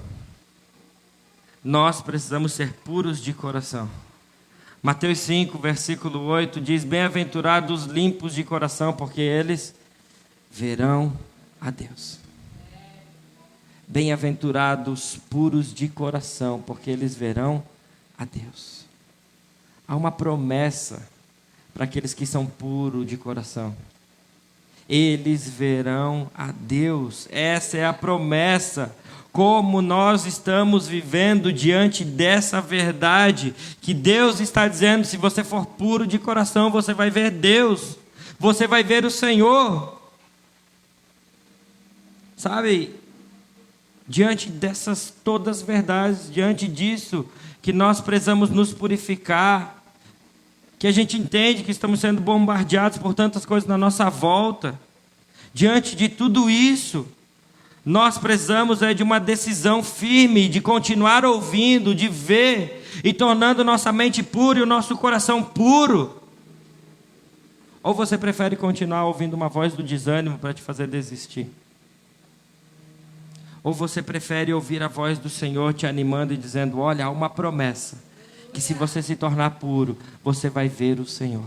Nós precisamos ser puros de coração. Mateus 5, versículo 8 diz, bem-aventurados os limpos de coração, porque eles verão a Deus. Bem-aventurados puros de coração, porque eles verão a Deus. Há uma promessa para aqueles que são puros de coração. Eles verão a Deus. Essa é a promessa. Como nós estamos vivendo diante dessa verdade, que Deus está dizendo, se você for puro de coração, você vai ver Deus. Você vai ver o Senhor. Sabe, diante dessas todas verdades, diante disso, que nós precisamos nos purificar, que a gente entende que estamos sendo bombardeados por tantas coisas na nossa volta, diante de tudo isso, nós precisamos de uma decisão firme, de continuar ouvindo, de ver, e tornando nossa mente pura e o nosso coração puro. Ou você prefere continuar ouvindo uma voz do desânimo para te fazer desistir? Ou você prefere ouvir a voz do Senhor te animando e dizendo, olha, há uma promessa, que se você se tornar puro, você vai ver o Senhor.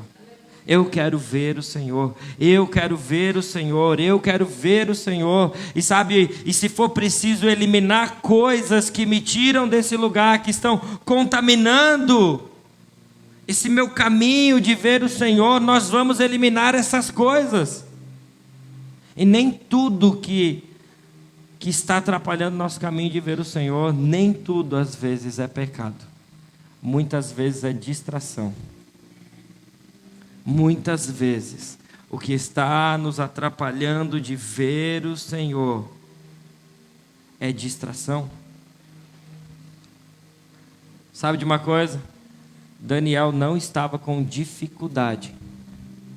Eu quero ver o Senhor, eu quero ver o Senhor, eu quero ver o Senhor. E sabe, e se for preciso eliminar coisas que me tiram desse lugar, que estão contaminando esse meu caminho de ver o Senhor, nós vamos eliminar essas coisas. E nem tudo que está atrapalhando nosso caminho de ver o Senhor, nem tudo às vezes é pecado. Muitas vezes é distração. Muitas vezes o que está nos atrapalhando de ver o Senhor é distração. Sabe de uma coisa? Daniel não estava com dificuldade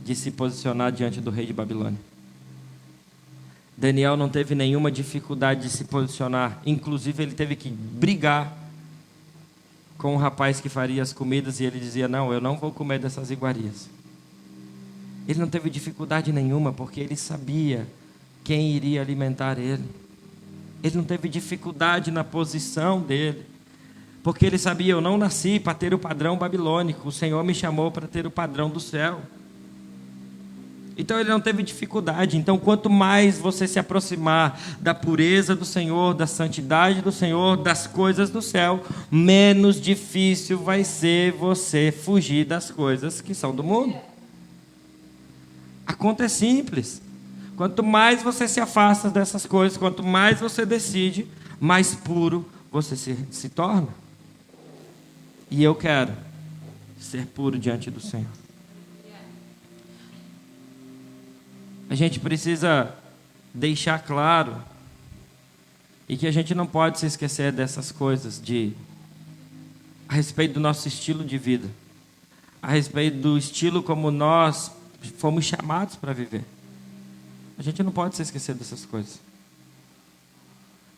de se posicionar diante do rei de Babilônia. Daniel não teve nenhuma dificuldade de se posicionar. Inclusive ele teve que brigar com o rapaz que faria as comidas, e ele dizia, não, eu não vou comer dessas iguarias. Ele não teve dificuldade nenhuma, porque ele sabia quem iria alimentar ele. Ele não teve dificuldade na posição dele, porque ele sabia: eu não nasci para ter o padrão babilônico, o Senhor me chamou para ter o padrão do céu. Então ele não teve dificuldade. Então, quanto mais você se aproximar da pureza do Senhor, da santidade do Senhor, das coisas do céu, menos difícil vai ser você fugir das coisas que são do mundo. A conta é simples. Quanto mais você se afasta dessas coisas, quanto mais você decide, mais puro você se torna. E eu quero ser puro diante do Senhor. A gente precisa deixar claro, e que a gente não pode se esquecer dessas coisas, a respeito do nosso estilo de vida, a respeito do estilo como nós fomos chamados para viver. A gente não pode se esquecer dessas coisas.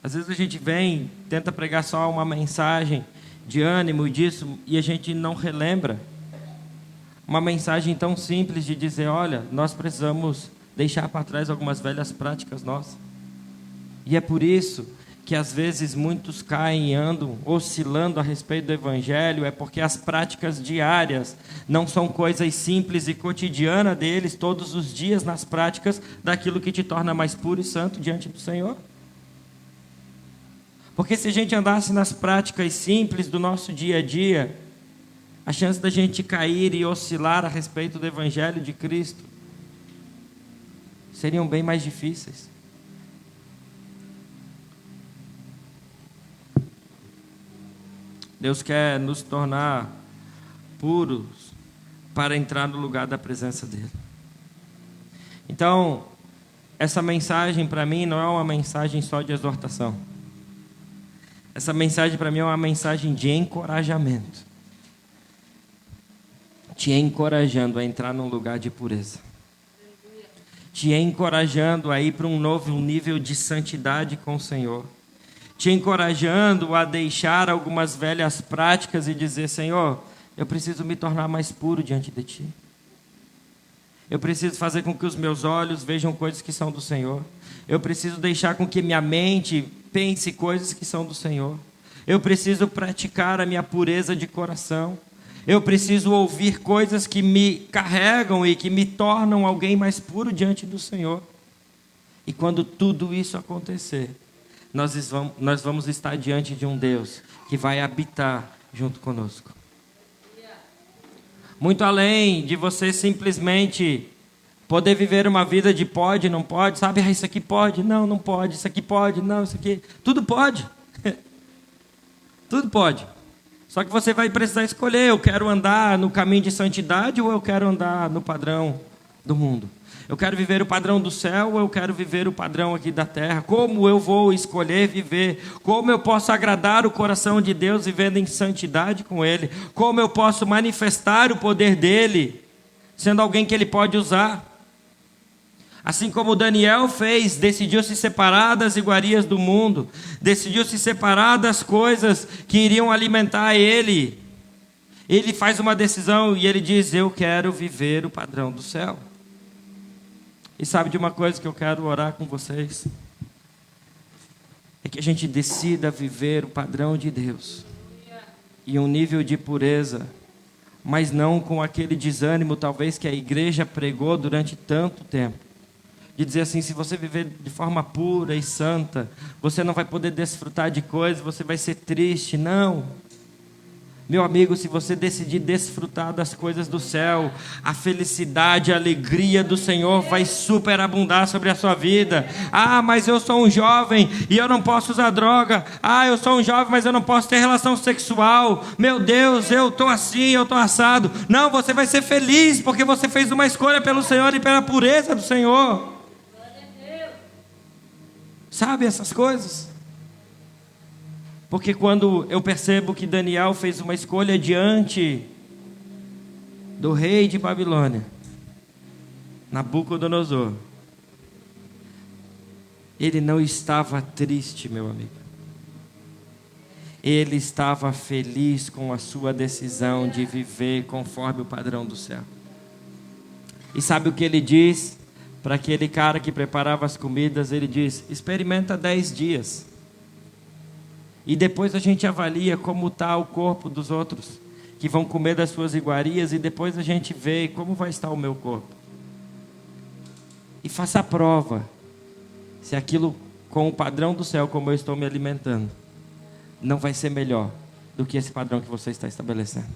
Às vezes a gente vem, tenta pregar só uma mensagem de ânimo disso, e a gente não relembra uma mensagem tão simples de dizer: olha, nós precisamos deixar para trás algumas velhas práticas nossas. E é por isso que às vezes muitos caem e andam oscilando a respeito do Evangelho, é porque as práticas diárias não são coisas simples e cotidianas deles, todos os dias nas práticas daquilo que te torna mais puro e santo diante do Senhor. Porque se a gente andasse nas práticas simples do nosso dia a dia, a chance da gente cair e oscilar a respeito do Evangelho de Cristo seriam bem mais difíceis. Deus quer nos tornar puros para entrar no lugar da presença dEle. Então, essa mensagem para mim não é uma mensagem só de exortação. Essa mensagem para mim é uma mensagem de encorajamento. Te encorajando a entrar num lugar de pureza. Te encorajando a ir para um novo nível de santidade com o Senhor. Te encorajando a deixar algumas velhas práticas e dizer: Senhor, eu preciso me tornar mais puro diante de Ti. Eu preciso fazer com que os meus olhos vejam coisas que são do Senhor. Eu preciso deixar com que minha mente pense coisas que são do Senhor. Eu preciso praticar a minha pureza de coração. Eu preciso ouvir coisas que me carregam e que me tornam alguém mais puro diante do Senhor. E quando tudo isso acontecer, nós vamos estar diante de um Deus que vai habitar junto conosco. Muito além de você simplesmente poder viver uma vida de pode, não pode, sabe? Isso aqui pode, não pode, isso aqui pode, não, isso aqui... Tudo pode. Tudo pode. Só que você vai precisar escolher: eu quero andar no caminho de santidade ou eu quero andar no padrão do mundo? Eu quero viver o padrão do céu ou eu quero viver o padrão aqui da terra? Como eu vou escolher viver? Como eu posso agradar o coração de Deus vivendo em santidade com Ele? Como eu posso manifestar o poder dEle, sendo alguém que Ele pode usar? Assim como Daniel fez, decidiu se separar das iguarias do mundo, decidiu se separar das coisas que iriam alimentar ele. Ele faz uma decisão e ele diz: eu quero viver o padrão do céu. E sabe de uma coisa que eu quero orar com vocês? É que a gente decida viver o padrão de Deus e um nível de pureza, mas não com aquele desânimo talvez que a igreja pregou durante tanto tempo, de dizer assim: se você viver de forma pura e santa, você não vai poder desfrutar de coisas, você vai ser triste. Não. Meu amigo, se você decidir desfrutar das coisas do céu, a felicidade, a alegria do Senhor vai superabundar sobre a sua vida. Ah, mas eu sou um jovem e eu não posso usar droga. Ah, eu sou um jovem, mas eu não posso ter relação sexual. Meu Deus, eu estou assim, eu estou assado. Não, você vai ser feliz porque você fez uma escolha pelo Senhor e pela pureza do Senhor. Sabe essas coisas? Porque quando eu percebo que Daniel fez uma escolha diante do rei de Babilônia, Nabucodonosor, ele não estava triste, meu amigo. Ele estava feliz com a sua decisão de viver conforme o padrão do céu. E sabe o que ele diz para aquele cara que preparava as comidas? Ele diz: experimenta 10 dias. E depois a gente avalia como está o corpo dos outros que vão comer das suas iguarias, e depois a gente vê como vai estar o meu corpo. E faça a prova se aquilo com o padrão do céu, como eu estou me alimentando, não vai ser melhor do que esse padrão que você está estabelecendo.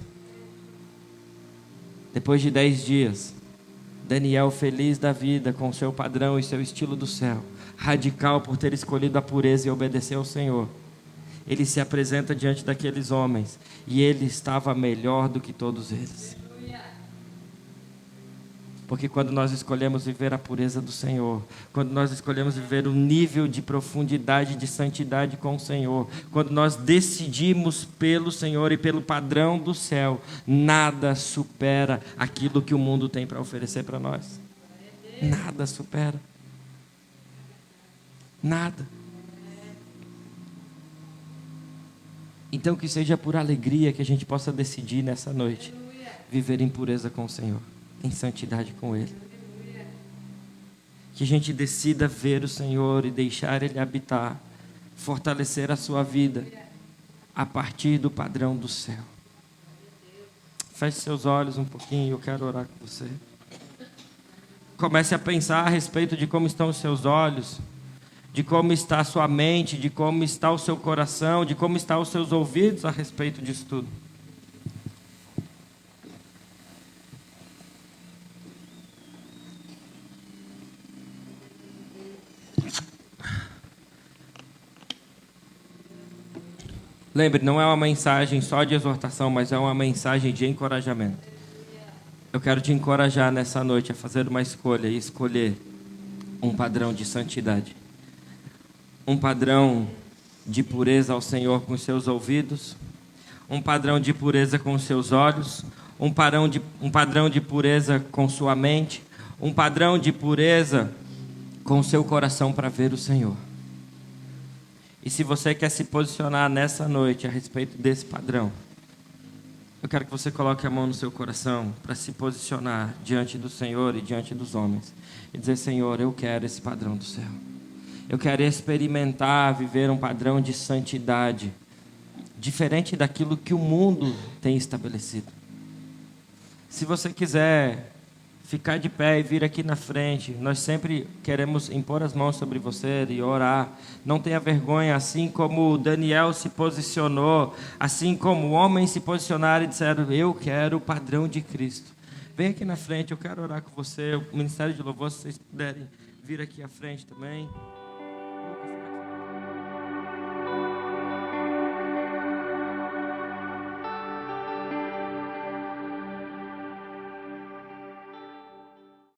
Depois de 10 dias, Daniel, feliz da vida com seu padrão e seu estilo do céu, radical por ter escolhido a pureza e obedecer ao Senhor, ele se apresenta diante daqueles homens, e ele estava melhor do que todos eles. Porque quando nós escolhemos viver a pureza do Senhor, quando nós escolhemos viver um nível de profundidade, de santidade com o Senhor, quando nós decidimos pelo Senhor e pelo padrão do céu, nada supera aquilo que o mundo tem para oferecer para nós. Nada supera. Nada. Então que seja por alegria que a gente possa decidir nessa noite viver em pureza com o Senhor, em santidade com Ele. Que a gente decida ver o Senhor e deixar Ele habitar, fortalecer a sua vida a partir do padrão do céu. Feche seus olhos um pouquinho, eu quero orar com você. Comece a pensar a respeito de como estão os seus olhos, de como está a sua mente, de como está o seu coração, de como estão os seus ouvidos a respeito disso tudo. Lembre, não é uma mensagem só de exortação, mas é uma mensagem de encorajamento. Eu quero te encorajar nessa noite a fazer uma escolha e escolher um padrão de santidade. Um padrão de pureza ao Senhor com os seus ouvidos, um padrão de pureza com os seus olhos, um padrão de pureza com sua mente, um padrão de pureza com o seu coração para ver o Senhor. E se você quer se posicionar nessa noite a respeito desse padrão, eu quero que você coloque a mão no seu coração para se posicionar diante do Senhor e diante dos homens e dizer: Senhor, eu quero esse padrão do céu. Eu quero experimentar, viver um padrão de santidade diferente daquilo que o mundo tem estabelecido. Se você quiser ficar de pé e vir aqui na frente, nós sempre queremos impor as mãos sobre você e orar. Não tenha vergonha, assim como Daniel se posicionou, assim como homens se posicionaram e disseram: eu quero o padrão de Cristo. Vem aqui na frente, eu quero orar com você. O Ministério de Louvor, se vocês puderem vir aqui à frente também.